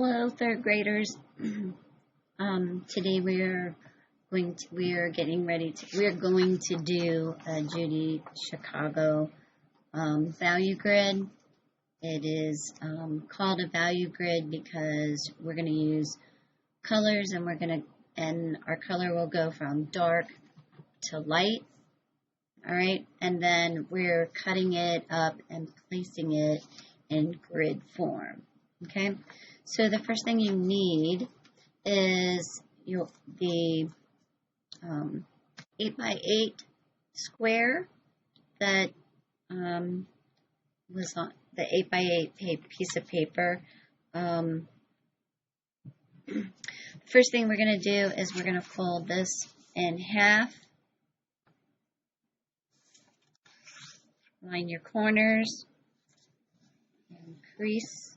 Hello, third graders. Today we're going to do a Judy Chicago value grid. It is called a value grid because we're going to use colors, and our color will go from dark to light. All right, and then we're cutting it up and placing it in grid form. Okay. So the first thing you need is the 8x8 square that was on the 8x8 piece of paper. The first thing we're going to do is we're going to fold this in half. Line your corners and crease.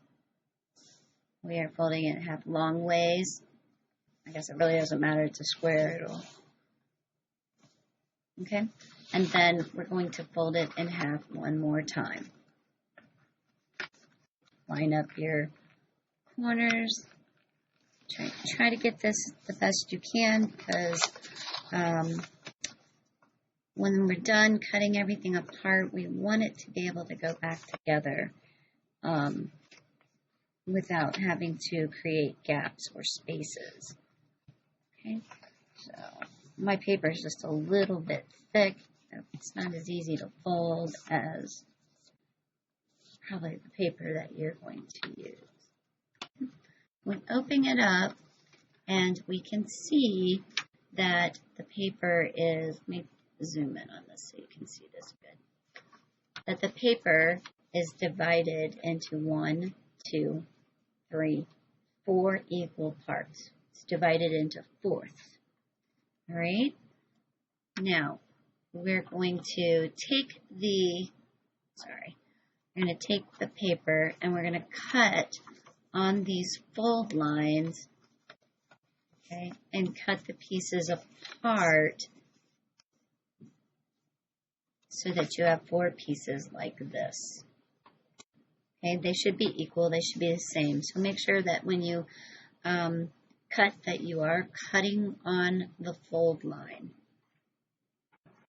We are folding it in half long ways. I guess it really doesn't matter. It's a square. Okay. And then we're going to fold it in half one more time. Line up your corners. Try to get this the best you can, because when we're done cutting everything apart, we want it to be able to go back together. Without having to create gaps or spaces. Okay, so my paper is just a little bit thick. It's not as easy to fold as probably the paper that you're going to use. We'll open it up, and we can see that the paper is, let me zoom in on this so you can see this good, that the paper is divided into 1, 2, 3, 4 equal parts. It's divided into fourths. All right. Now we're going to take the paper and we're going to cut on these fold lines. Okay, and cut the pieces apart so that you have 4 pieces like this. Okay, they should be equal, they should be the same. So make sure that when you cut, that you are cutting on the fold line.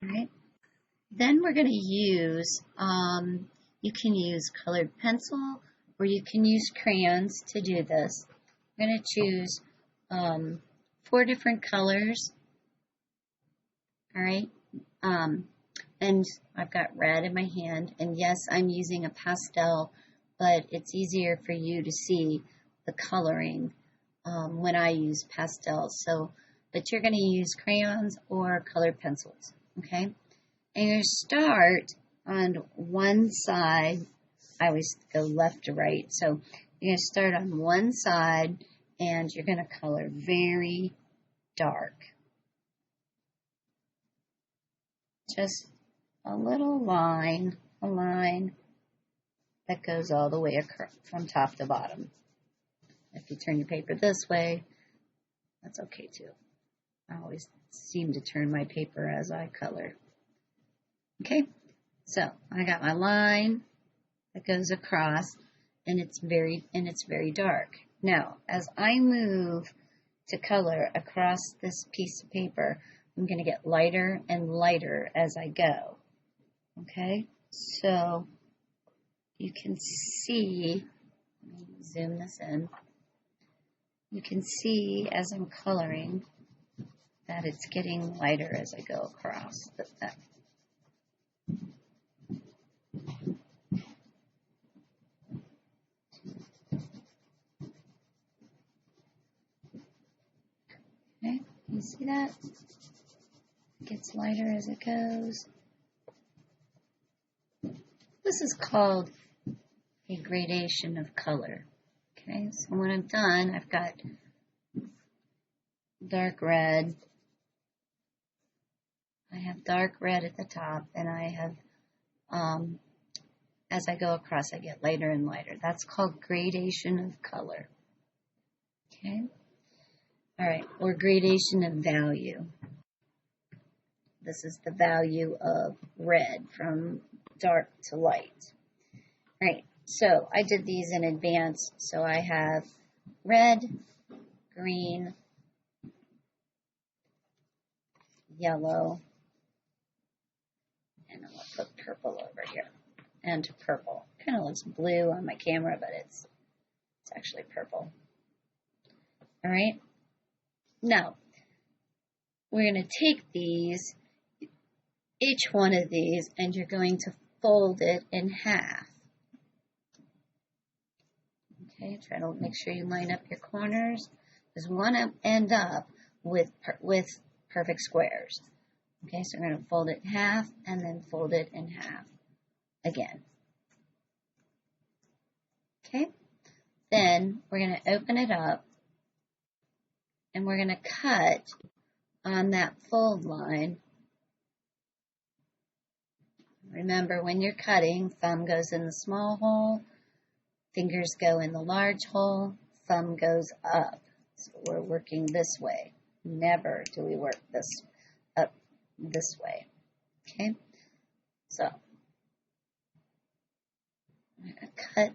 All right. Then we're going to use, you can use colored pencil or you can use crayons to do this. I'm going to choose 4 different colors. All right. And I've got red in my hand, and yes, I'm using a pastel, but it's easier for you to see the coloring when I use pastels. So, but you're going to use crayons or colored pencils, okay? And you're going to start on one side. I always go left to right. So you're going to start on one side, and you're going to color very dark. Just a little line, a line that goes all the way across from top to bottom. If you turn your paper this way, that's okay too. I always seem to turn my paper as I color. Okay, so I got my line that goes across, and it's very dark. Now, as I move to color across this piece of paper, I'm going to get lighter and lighter as I go. Okay, so you can see, let me zoom this in, you can see as I'm coloring that it's getting lighter as I go across. Okay, you see that? It gets lighter as it goes. This is called a gradation of color. Okay, so when I'm done, I've got dark red. I have dark red at the top, and I have, as I go across, I get lighter and lighter. That's called gradation of color. Okay, all right, or gradation of value. This is the value of red from dark to light. All right, so I did these in advance, so I have red, green, yellow, and I'm going to put purple over here, and purple. Kind of looks blue on my camera, but it's actually purple. All right. Now, we're going to take these, each one of these, and you're going to fold it in half. Okay, try to make sure you line up your corners, because we want to end up with perfect squares. Okay, so we're going to fold it in half and then fold it in half again. Okay, then we're going to open it up and we're going to cut on that fold line. Remember, when you're cutting, thumb goes in the small hole, fingers go in the large hole, thumb goes up. So we're working this way. Never do we work this up this way. Okay? So I'm going to cut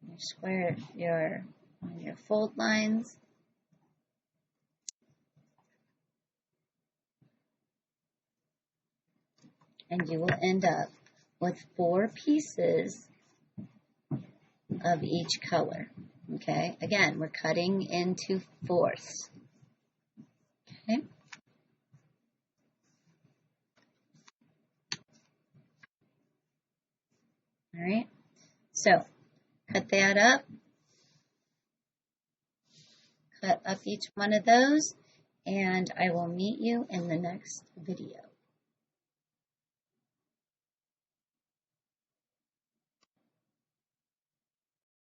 your square, on your fold lines. And you will end up with 4 pieces of each color. Okay, again, we're cutting into fourths. Okay. All right, so cut that up. Cut up each one of those, and I will meet you in the next video.